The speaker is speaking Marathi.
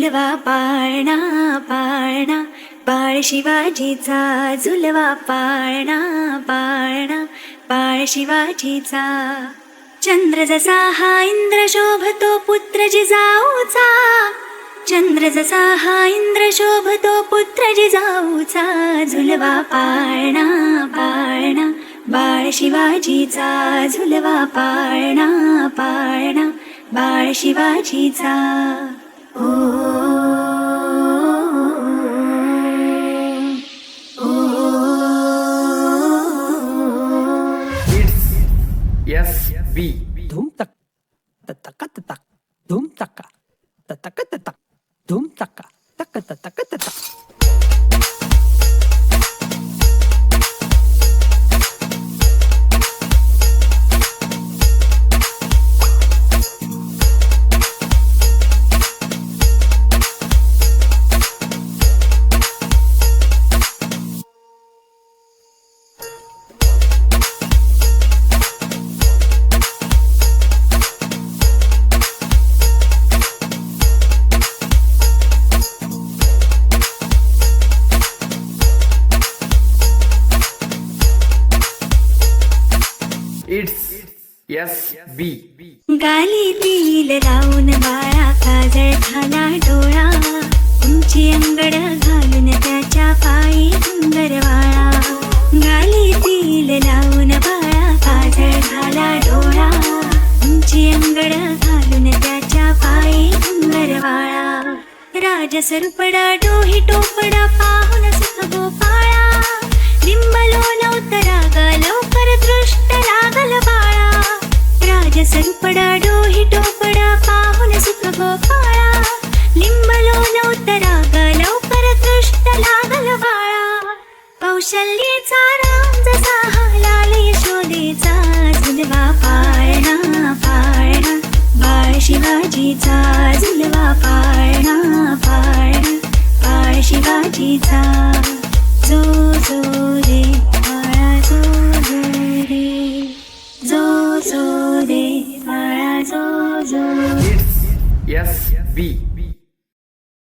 झुलवा पाळणा पाळणा, बाळ शिवाजीचा झुलवा पाळणा पाळणा, बाळ शिवाजीचा. चंद्र जसा हा इंद्र शोभतो पुत्र जिजाऊचा, चंद्र जसा हा इंद्र शोभतो पुत्र जिजाऊचा. झुलवा पाळणा पाळणा, बाळ शिवाजीचा झुलवा पाळणा पाळणा, बाळ शिवाजीचा. ओ SB धूम तक तक तक धूम तक तक तक धूम तक तक तक तक. It's SB गाली तिल लावून बाळा काजळ झाला डोळा, उंची अंगड घालून त्याच्या पायी घुंगरवाळा. गाली तिल लावून बाळा काजळ झाला डोळा, उंची अंगड घालून त्याच्या पायी घुंगरवाळा. राजसरुपडा डोही टोपडा पाहून सुख गोपाळा, लिंबलो नवतरा ग लवकर दृष्ट लागल बाळा. राजसरुपडा डोही टोपडा पाहून सुख गोपाळा, लिंबलो नवतरा ग लवकर दृष्ट लागल बाळा. कौशल्येचा राम जसा हा लाल यशोदेचा, झुलवा पाळणा पाळणा, बाळ शिवाजीचा झुलवा पाळणा पाळणा, बाळ शिवाजीचा. जो जो रे बाळा जो जो रे, जो जो रे बाळा जो जो. It's SB